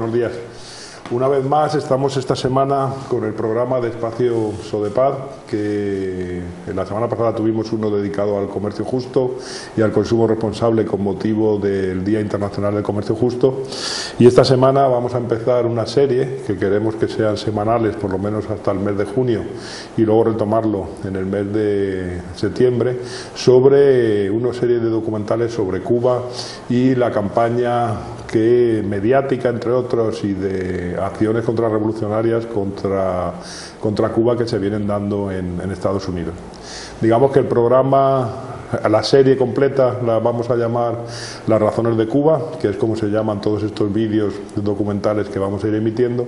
buenos días. Una vez más estamos esta semana con el programa de Espacio Sodepar, que en la semana pasada tuvimos uno dedicado al comercio justo y al consumo responsable con motivo del Día Internacional del Comercio Justo, y esta semana vamos a empezar una serie que queremos que sean semanales por lo menos hasta el mes de junio y luego retomarlo en el mes de septiembre, sobre una serie de documentales sobre Cuba y la campaña mediática, entre otros, y de acciones contrarrevolucionarias contra Cuba que se vienen dando en Estados Unidos. Digamos que el programa, la serie completa, la vamos a llamar Las razones de Cuba, que es como se llaman todos estos vídeos documentales que vamos a ir emitiendo,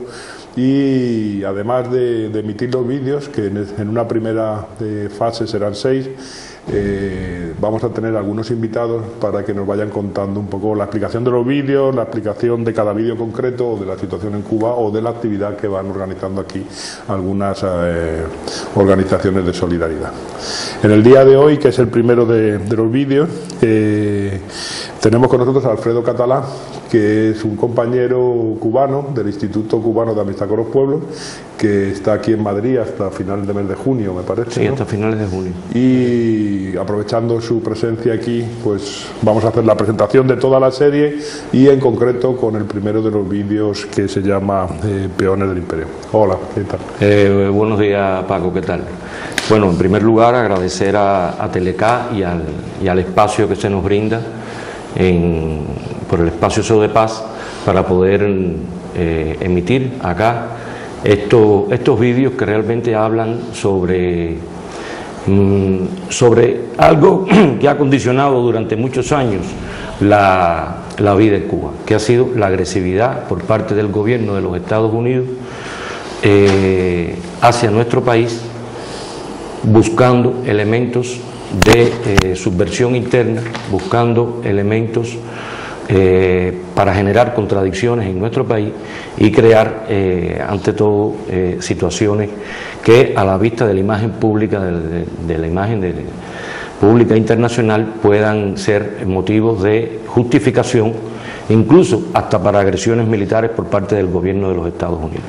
y además de emitir los vídeos, que en una primera fase serán 6, vamos a tener algunos invitados para que nos vayan contando un poco la explicación de los vídeos, la explicación de cada vídeo concreto, o de la situación en Cuba, o de la actividad que van organizando aquí algunas organizaciones de solidaridad. En el día de hoy, que es el primero de los vídeos, tenemos con nosotros a Alfredo Catalá, que es un compañero cubano del Instituto Cubano de Amistad con los Pueblos, que está aquí en Madrid hasta finales de mes de junio, me parece. Sí, ¿no? Hasta finales de junio. Y aprovechando su presencia aquí, pues vamos a hacer la presentación de toda la serie, y en concreto con el primero de los vídeos, que se llama Peones del Imperio. Hola, ¿qué tal? Buenos días, Paco, ¿qué tal? Bueno, en primer lugar, agradecer a Telecá y al espacio que se nos brinda por el espacio Sodepar para poder emitir acá estos vídeos que realmente hablan sobre algo que ha condicionado durante muchos años la vida en Cuba, que ha sido la agresividad por parte del gobierno de los Estados Unidos hacia nuestro país, buscando elementos de subversión interna, buscando elementos para generar contradicciones en nuestro país y crear, ante todo, situaciones que, a la vista de la imagen pública, de la imagen pública internacional, puedan ser motivos de justificación, incluso hasta para agresiones militares por parte del gobierno de los Estados Unidos.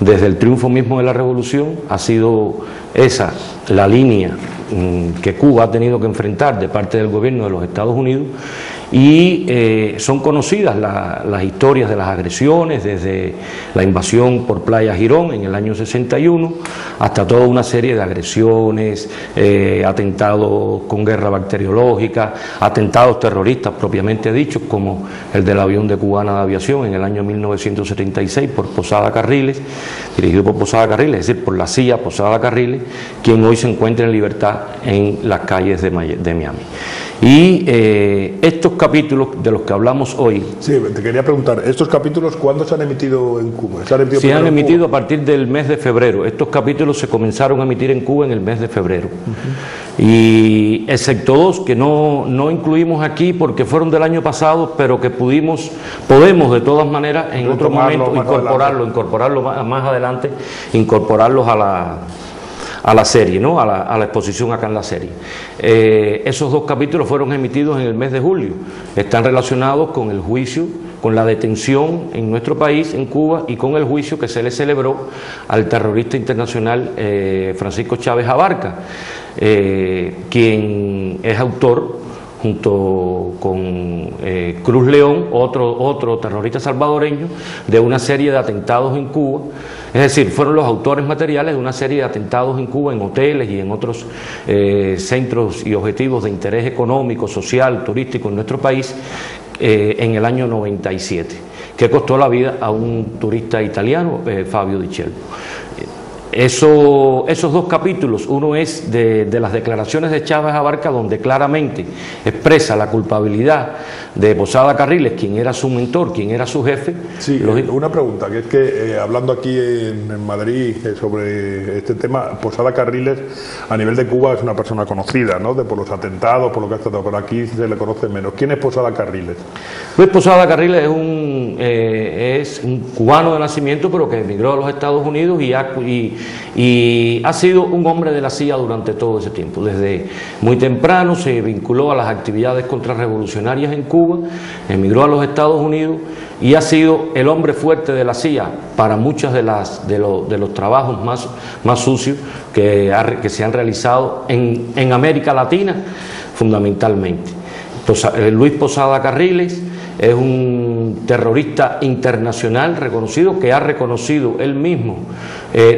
Desde el triunfo mismo de la revolución ha sido esa la línea que Cuba ha tenido que enfrentar de parte del gobierno de los Estados Unidos, y son conocidas las historias de las agresiones, desde la invasión por Playa Girón en el año 61 hasta toda una serie de agresiones, atentados con guerra bacteriológica, atentados terroristas propiamente dichos, como el del avión de Cubana de Aviación en el año 1976 por Posada Carriles, dirigido por Posada Carriles, es decir, por la CIA Posada Carriles, quien hoy se encuentra en libertad en las calles de Miami. Y estos capítulos de los que hablamos hoy... Sí, te quería preguntar, ¿estos capítulos cuándo se han emitido en Cuba? Se han emitido a partir del mes de febrero. Estos capítulos se comenzaron a emitir en Cuba en el mes de febrero. Y excepto dos que no incluimos aquí porque fueron del año pasado, pero que podemos de todas maneras en otro momento incorporarlos más adelante, incorporarlos a la serie, ¿no? a la exposición acá en la serie. Esos dos capítulos fueron emitidos en el mes de julio. Están relacionados con el juicio, con la detención en nuestro país, en Cuba, y con el juicio que se le celebró al terrorista internacional Francisco Chávez Abarca, quien es autor, junto con Cruz León, otro terrorista salvadoreño, de una serie de atentados en Cuba. Es decir, fueron los autores materiales de una serie de atentados en Cuba, en hoteles y en otros centros y objetivos de interés económico, social, turístico en nuestro país, en el año 97, que costó la vida a un turista italiano, Fabio Di Cello. Esos dos capítulos, uno es de las declaraciones de Chávez Abarca, donde claramente expresa la culpabilidad de Posada Carriles, quien era su mentor, quien era su jefe. Sí, una pregunta, que es que hablando aquí en Madrid sobre este tema, Posada Carriles a nivel de Cuba es una persona conocida, ¿no? Por los atentados, por lo que ha estado, pero aquí se le conoce menos. ¿Quién es Posada Carriles? Pues Posada Carriles es un cubano de nacimiento, pero que emigró a los Estados Unidos y y ha sido un hombre de la CIA durante todo ese tiempo. Desde muy temprano se vinculó a las actividades contrarrevolucionarias en Cuba, emigró a los Estados Unidos y ha sido el hombre fuerte de la CIA para muchos de los trabajos más sucios que se han realizado en América Latina, fundamentalmente. Luis Posada Carriles es un terrorista internacional reconocido, que ha reconocido él mismo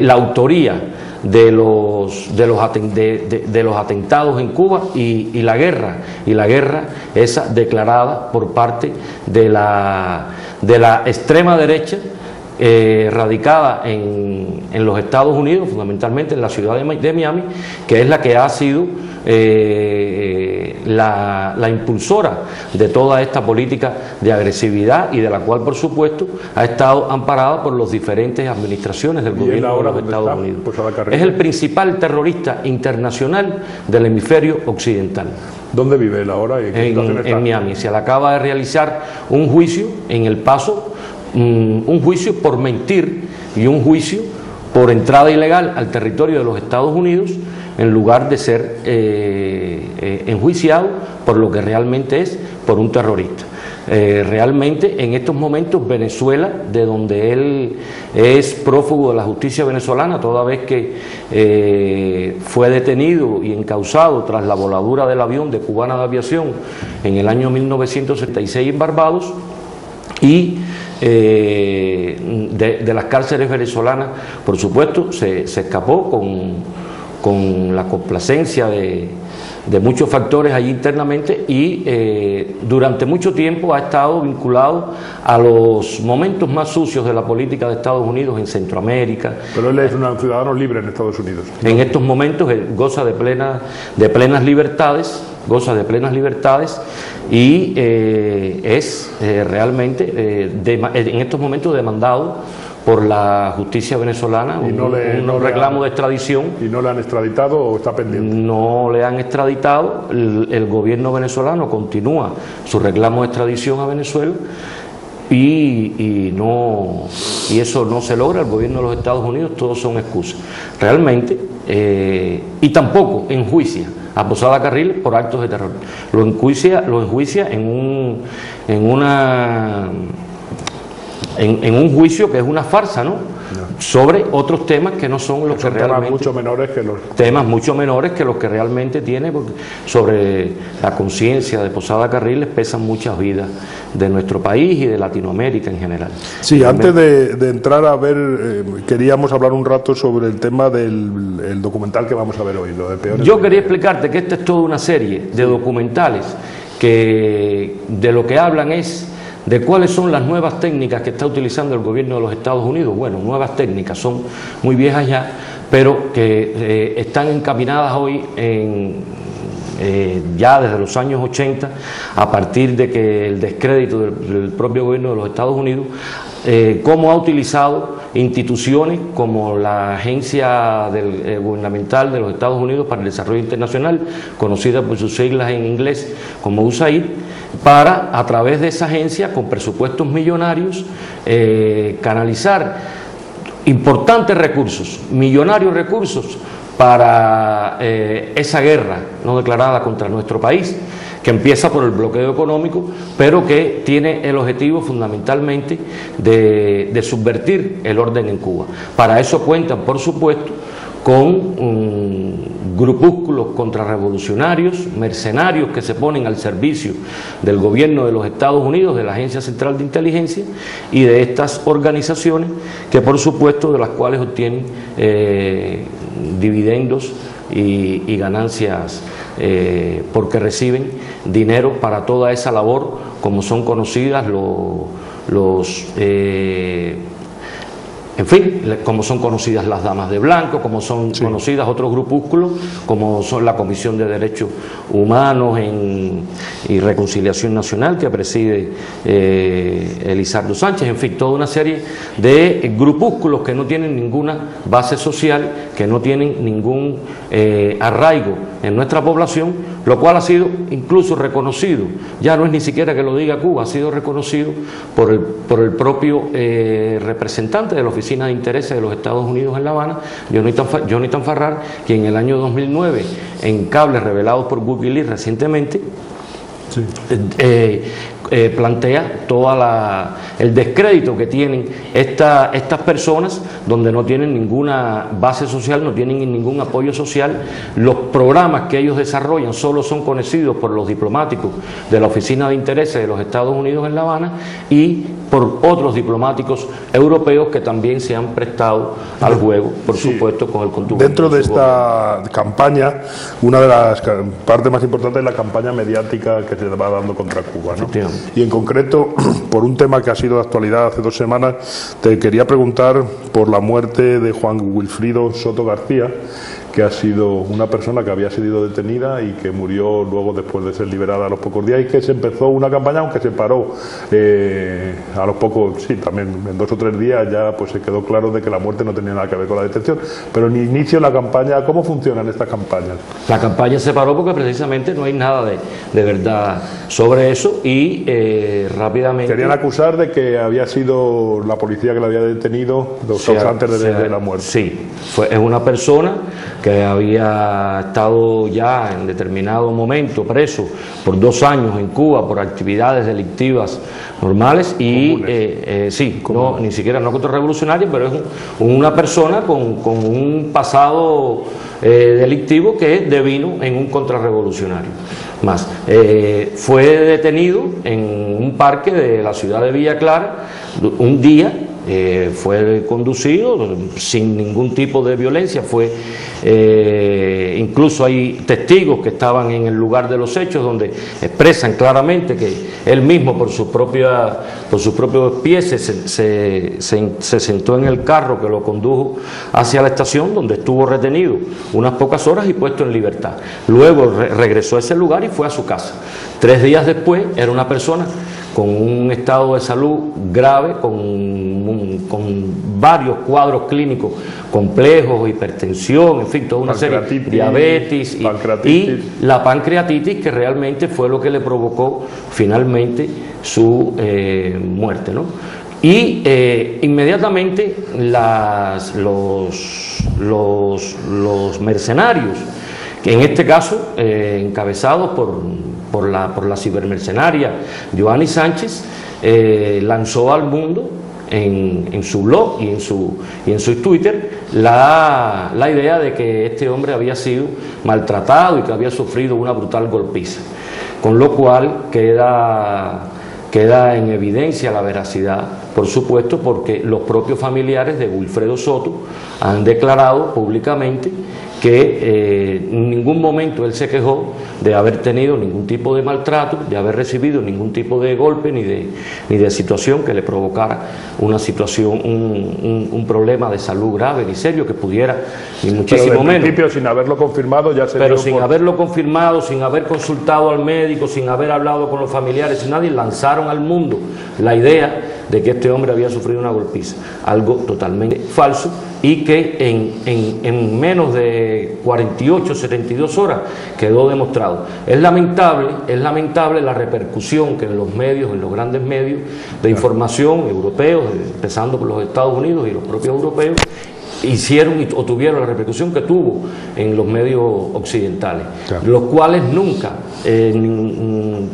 la autoría de los atentados en Cuba y la guerra esa declarada por parte de la extrema derecha radicada en los Estados Unidos, fundamentalmente en la ciudad de Miami, que es la que ha sido la impulsora de toda esta política de agresividad y de la cual, por supuesto, ha estado amparada por las diferentes administraciones del gobierno de los Estados Unidos. Es el principal terrorista internacional del hemisferio occidental. ¿Dónde vive él ahora? En Miami. Se le acaba de realizar un juicio en El Paso, un juicio por mentir y un juicio por entrada ilegal al territorio de los Estados Unidos, en lugar de ser enjuiciado por lo que realmente es, por un terrorista. Realmente en estos momentos Venezuela, de donde él es prófugo de la justicia venezolana, toda vez que fue detenido y encausado tras la voladura del avión de Cubana de Aviación en el año 1976 en Barbados, y de las cárceles venezolanas, por supuesto, se escapó con la complacencia de muchos factores allí internamente, y durante mucho tiempo ha estado vinculado a los momentos más sucios de la política de Estados Unidos en Centroamérica. Pero él es un ciudadano libre en Estados Unidos. En estos momentos goza de plenas libertades, y es realmente en estos momentos demandado por la justicia venezolana, un reclamo de extradición. ¿Y no le han extraditado o está pendiente? No le han extraditado. El gobierno venezolano continúa su reclamo de extradición a Venezuela y eso no se logra. El gobierno de los Estados Unidos, todos son excusas realmente, y tampoco enjuicia a Posada Carriles por actos de terror. Lo enjuicia en un juicio que es una farsa, ¿no? Sobre otros temas que no son los que realmente... Temas mucho menores que los... Temas mucho menores que los que realmente tiene, porque sobre la conciencia de Posada Carriles pesan muchas vidas de nuestro país y de Latinoamérica en general. Sí, antes de entrar a ver, queríamos hablar un rato sobre el tema del documental que vamos a ver hoy, lo de Peores. Yo quería explicarte que esta es toda una serie de documentales que de lo que hablan es de cuáles son las nuevas técnicas que está utilizando el gobierno de los Estados Unidos. Bueno, nuevas técnicas, son muy viejas ya, pero que están encaminadas hoy ya desde los años 80, a partir de que el descrédito del propio gobierno de los Estados Unidos, cómo ha utilizado instituciones como la Agencia Gubernamental de los Estados Unidos para el Desarrollo Internacional, conocida por sus siglas en inglés como USAID, para, a través de esa agencia, con presupuestos millonarios, canalizar importantes recursos, millonarios recursos, para esa guerra no declarada contra nuestro país, que empieza por el bloqueo económico, pero que tiene el objetivo fundamentalmente de subvertir el orden en Cuba. Para eso cuentan, por supuesto, con grupúsculos contrarrevolucionarios, mercenarios que se ponen al servicio del gobierno de los Estados Unidos, de la Agencia Central de Inteligencia y de estas organizaciones que, por supuesto, de las cuales obtienen dividendos y ganancias, porque reciben dinero para toda esa labor, como son conocidas en fin, como son conocidas las Damas de Blanco, como son conocidas otros grupúsculos, como son la Comisión de Derechos Humanos y Reconciliación Nacional, que preside Elizardo Sánchez, en fin, toda una serie de grupúsculos que no tienen ninguna base social, que no tienen ningún arraigo en nuestra población, lo cual ha sido incluso reconocido, ya no es ni siquiera que lo diga Cuba, ha sido reconocido por el propio representante de la Oficina de Intereses de los Estados Unidos en La Habana, Jonathan Farrar, quien en el año 2009, en cables revelados por Wikileaks recientemente, sí, plantea todo el descrédito que tienen estas personas, donde no tienen ninguna base social, no tienen ningún apoyo social. Los programas que ellos desarrollan solo son conocidos por los diplomáticos de la Oficina de Intereses de los Estados Unidos en La Habana y por otros diplomáticos europeos que también se han prestado al juego, por supuesto, con el contubernio. Dentro de esta campaña, una de las partes más importantes es la campaña mediática que se va dando contra Cuba, ¿no? Y en concreto, por un tema que ha sido de actualidad hace 2 semanas, te quería preguntar por la muerte de Juan Wilfrido Soto García, que ha sido una persona que había sido detenida y que murió luego después de ser liberada a los pocos días, y que se empezó una campaña, aunque se paró a los pocos, sí, también en 2 o 3 días ya pues se quedó claro de que la muerte no tenía nada que ver con la detención. Pero en inicio la campaña, ¿cómo funcionan estas campañas? La campaña se paró porque precisamente no hay nada de verdad sobre eso y rápidamente... Querían acusar de que había sido la policía que la había detenido antes de la muerte. Sí, es una persona que había estado ya en determinado momento preso por 2 años en Cuba por actividades delictivas normales y sí, no, ni siquiera no contrarrevolucionaria, pero es una persona con un pasado delictivo que devino en un contrarrevolucionario. Más, fue detenido en un parque de la ciudad de Villa Clara un día. Fue conducido sin ningún tipo de violencia, incluso hay testigos que estaban en el lugar de los hechos donde expresan claramente que él mismo por sus propios pies se sentó en el carro que lo condujo hacia la estación, donde estuvo retenido unas pocas horas y puesto en libertad. Luego regresó a ese lugar y fue a su casa. 3 días después era una persona con un estado de salud grave, con varios cuadros clínicos complejos, hipertensión, en fin, toda una serie de diabetes y la pancreatitis, que realmente fue lo que le provocó finalmente su muerte, ¿no? Y inmediatamente los mercenarios, que en este caso encabezados por la cibermercenaria Joanny Sánchez, lanzó al mundo en su blog y en su Twitter la idea de que este hombre había sido maltratado y que había sufrido una brutal golpiza, con lo cual queda en evidencia la veracidad, por supuesto, porque los propios familiares de Wilfredo Soto han declarado públicamente que en ningún momento él se quejó de haber tenido ningún tipo de maltrato, de haber recibido ningún tipo de golpe ni de situación que le provocara una situación, un problema de salud grave ni serio que pudiera, ni muchísimo menos. Principio, sin haberlo confirmado, ya se Pero sin haberlo confirmado, sin haber consultado al médico, sin haber hablado con los familiares, sin nadie, lanzaron al mundo la idea de que este hombre había sufrido una golpiza, algo totalmente falso, y que en menos de 48, 72 horas quedó demostrado. Es lamentable la repercusión que en los medios, en los grandes medios de información europeos, empezando por los Estados Unidos y los propios europeos, hicieron o tuvieron la repercusión que tuvo en los medios occidentales, claro, los cuales nunca,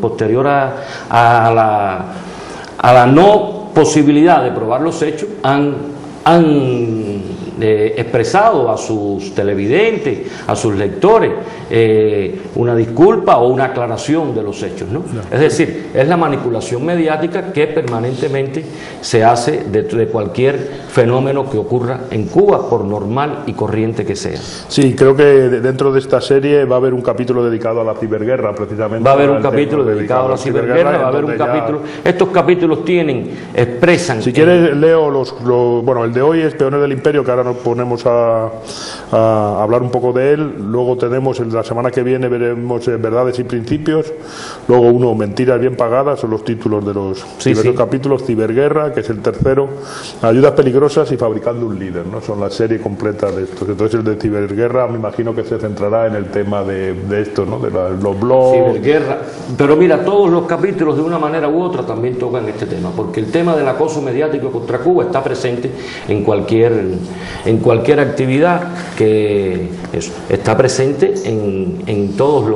posterior a la no posibilidad de probar los hechos, han expresado a sus televidentes, a sus lectores, una disculpa o una aclaración de los hechos, ¿no? No. Es decir, es la manipulación mediática que permanentemente se hace de cualquier fenómeno que ocurra en Cuba, por normal y corriente que sea. Sí, creo que dentro de esta serie va a haber un capítulo dedicado a la ciberguerra, precisamente. Va a haber un capítulo dedicado a la ciberguerra, va a haber un capítulo... Estos capítulos expresan... Si quieres leo bueno, el de hoy es Peones del Imperio, que ahora ahora nos ponemos a hablar un poco de él. Luego tenemos, la semana que viene veremos Verdades y Principios. Luego uno, Mentiras bien pagadas, son los títulos de los diversos capítulos. Ciberguerra, que es el tercero. Ayudas peligrosas y Fabricando un líder, ¿no? Son la serie completa de estos. Entonces el de Ciberguerra me imagino que se centrará en el tema de esto, ¿no? De los blogs. Ciberguerra. Pero mira, todos los capítulos de una manera u otra también tocan este tema, porque el tema del acoso mediático contra Cuba está presente en cualquier actividad, que está presente en todos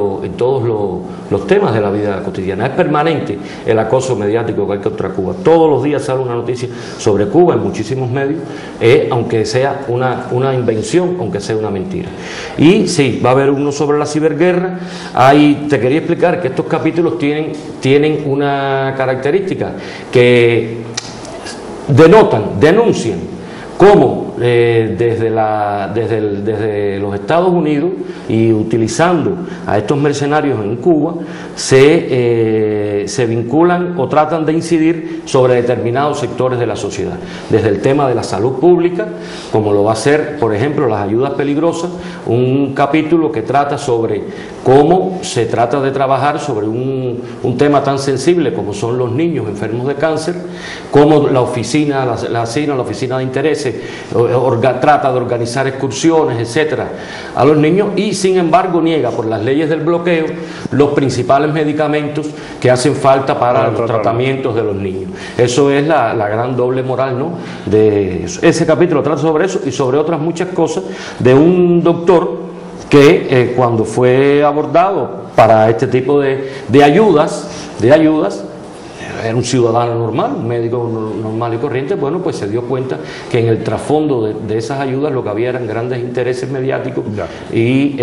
los temas de la vida cotidiana. Es permanente el acoso mediático que hay contra Cuba. Todos los días sale una noticia sobre Cuba en muchísimos medios, aunque sea una invención, aunque sea una mentira. Y sí, va a haber uno sobre la ciberguerra. Te quería explicar que estos capítulos tienen una característica, que denuncian cómo desde los Estados Unidos, y utilizando a estos mercenarios en Cuba, se vinculan o tratan de incidir sobre determinados sectores de la sociedad, desde el tema de la salud pública, como lo va a hacer, por ejemplo, las ayudas peligrosas, un capítulo que trata sobre cómo se trata de trabajar sobre un tema tan sensible como son los niños enfermos de cáncer, cómo la oficina de intereses trata de organizar excursiones, etcétera, a los niños, y sin embargo niega por las leyes del bloqueo los principales medicamentos que hacen falta para los tratamientos de los niños. Eso es la gran doble moral, ¿no? Ese capítulo trata sobre eso y sobre otras muchas cosas, de un doctor que cuando fue abordado para este tipo de ayudas, era un ciudadano normal, un médico normal y corriente, bueno, pues se dio cuenta que en el trasfondo de esas ayudas lo que había eran grandes intereses mediáticos, y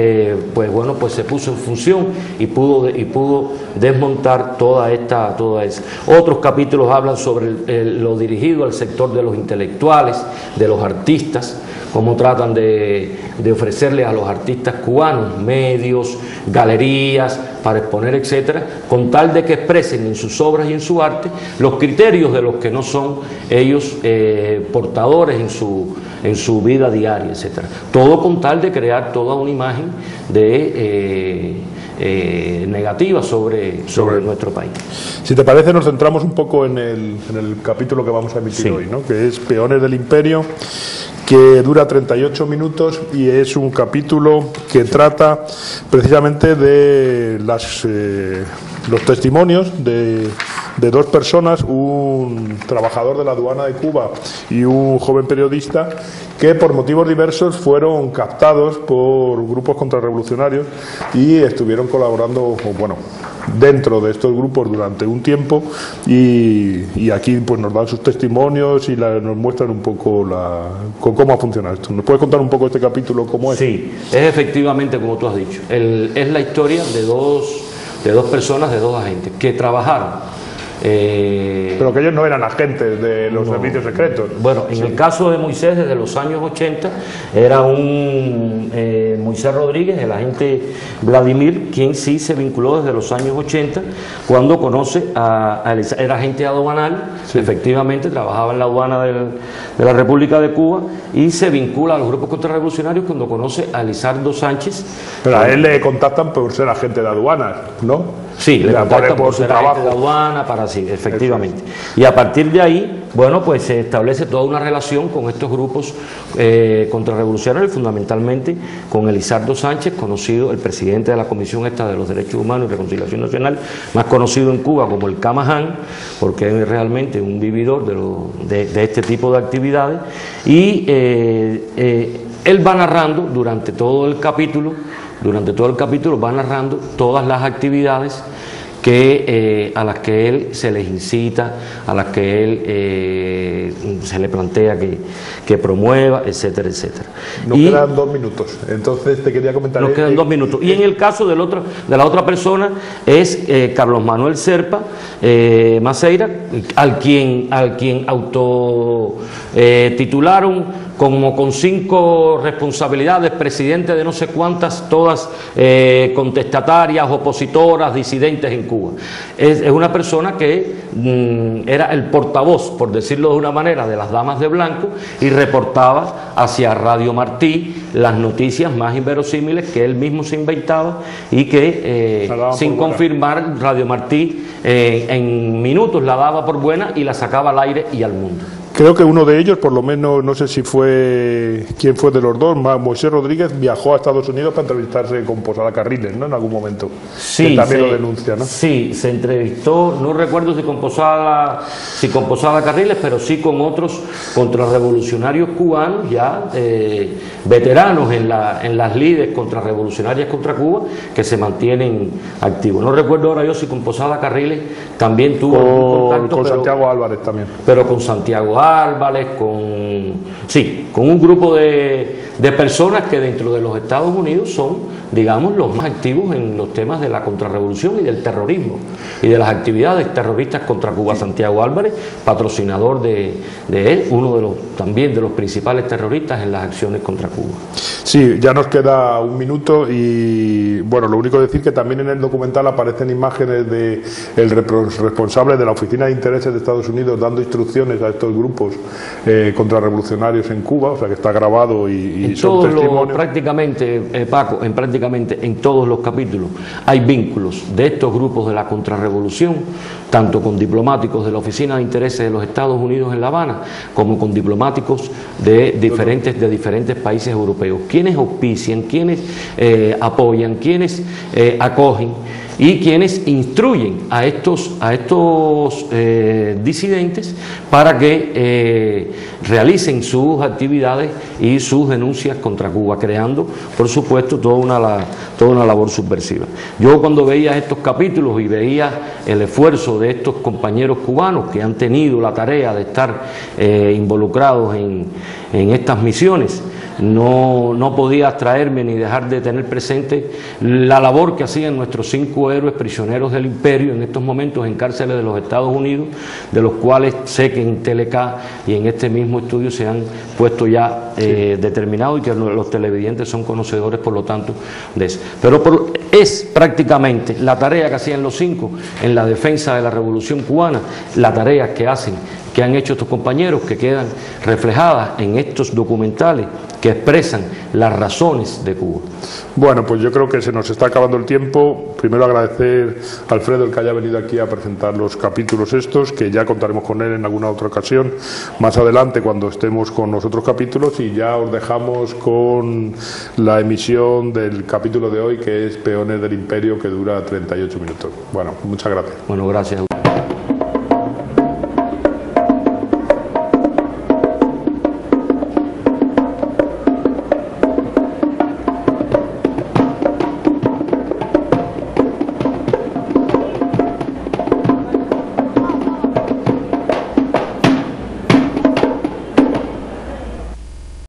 pues bueno, pues se puso en función y pudo desmontar toda esa. Otros capítulos hablan sobre lo dirigido al sector de los intelectuales, de los artistas, cómo tratan de ofrecerle a los artistas cubanos medios, galerías para exponer, etcétera, con tal de que expresen en sus obras y en su arte los criterios de los que no son ellos portadores en su vida diaria, etcétera. Todo con tal de crear toda una imagen negativa sobre nuestro país. Si te parece, nos centramos un poco en el capítulo que vamos a emitir hoy, ¿no? Que es Peones del Imperio, que dura 38 minutos y es un capítulo que trata precisamente de los testimonios de dos personas, un trabajador de la aduana de Cuba y un joven periodista, que por motivos diversos fueron captados por grupos contrarrevolucionarios y estuvieron colaborando, dentro de estos grupos durante un tiempo, y aquí pues nos dan sus testimonios y nos muestran un poco cómo ha funcionado esto. ¿Nos puedes contar un poco este capítulo cómo es? Sí, es efectivamente como tú has dicho. Es la historia de dos personas, de dos agentes que trabajaron. Pero que ellos no eran agentes de los servicios secretos. Bueno, en el caso de Moisés, desde los años 80, era un Moisés Rodríguez, el agente Vladimir, quien sí se vinculó desde los años 80, cuando conoce era agente aduanal, efectivamente, trabajaba en la aduana de la República de Cuba, y se vincula a los grupos contrarrevolucionarios cuando conoce a Lizardo Sánchez. Pero a él le contactan por ser agente de aduanas, ¿no? Sí, le contactan por ser agente de aduana, efectivamente. Y a partir de ahí, bueno, pues se establece toda una relación con estos grupos contrarrevolucionarios, fundamentalmente con Lizardo Sánchez, conocido, el presidente de la Comisión de los Derechos Humanos y Reconciliación Nacional, más conocido en Cuba como el Camaján, porque es realmente un vividor de este tipo de actividades. Y él va narrando durante todo el capítulo, va narrando todas las actividades a las que él se les incita, a las que él se le plantea que promueva, etcétera, etcétera. Nos quedan 2 minutos, entonces te quería comentar. Nos quedan 2 minutos. Y en el caso de la otra persona es Carlos Manuel Serpa Maceira, al quien titularon como con 5 responsabilidades, presidente de no sé cuántas, todas contestatarias, opositoras, disidentes en Cuba. Es una persona que era el portavoz, por decirlo de una manera, de las damas de blanco, y reportaba hacia Radio Martí las noticias más inverosímiles que él mismo se inventaba y que sin confirmar Radio Martí en minutos la daba por buena y la sacaba al aire y al mundo. Creo que uno de ellos, por lo menos, no sé si fue quién fue de los dos, Moisés Rodríguez, viajó a Estados Unidos para entrevistarse con Posada Carriles, ¿no? En algún momento. Sí, que también lo denuncia, ¿no? Sí, se entrevistó, no recuerdo si con Posada Carriles, pero sí con otros contrarrevolucionarios cubanos, ya veteranos en las lides contrarrevolucionarias contra Cuba, que se mantienen activos. No recuerdo ahora yo si con Posada Carriles también tuvo algún contacto. Con Santiago Álvarez también. Pero con Santiago Álvarez, con un grupo de personas que dentro de los Estados Unidos son, digamos, los más activos en los temas de la contrarrevolución y del terrorismo y de las actividades terroristas contra Cuba. Santiago Álvarez, patrocinador de él, uno también de los principales terroristas en las acciones contra Cuba. Sí, ya nos queda un minuto y bueno, lo único decir que también en el documental aparecen imágenes de el responsable de la Oficina de Intereses de Estados Unidos dando instrucciones a estos grupos contrarrevolucionarios en Cuba, o sea que está grabado y son testimonios. Prácticamente, Paco, prácticamente en todos los capítulos hay vínculos de estos grupos de la contrarrevolución, tanto con diplomáticos de la Oficina de Intereses de los Estados Unidos en La Habana, como con diplomáticos de diferentes países europeos. Quienes auspician, quienes apoyan, quienes acogen y quienes instruyen a estos disidentes para que realicen sus actividades y sus denuncias contra Cuba, creando, por supuesto, toda una labor subversiva. Yo cuando veía estos capítulos y veía el esfuerzo de estos compañeros cubanos que han tenido la tarea de estar involucrados en estas misiones, no podía abstraerme ni dejar de tener presente la labor que hacían nuestros 5 héroes prisioneros del imperio en estos momentos en cárceles de los Estados Unidos, de los cuales sé que en Telecá y en este mismo estudio se han puesto ya determinados y que los televidentes son conocedores, por lo tanto, de eso. Pero es prácticamente la tarea que hacían los 5 en la defensa de la Revolución Cubana, la tarea que han hecho estos compañeros, que quedan reflejadas en estos documentales que expresan las razones de Cuba. Bueno, pues yo creo que se nos está acabando el tiempo. Primero agradecer a Alfredo el que haya venido aquí a presentar los capítulos estos, que ya contaremos con él en alguna otra ocasión más adelante cuando estemos con los otros capítulos, y ya os dejamos con la emisión del capítulo de hoy, que es Peones del Imperio, que dura 38 minutos. Bueno, muchas gracias. Bueno, gracias.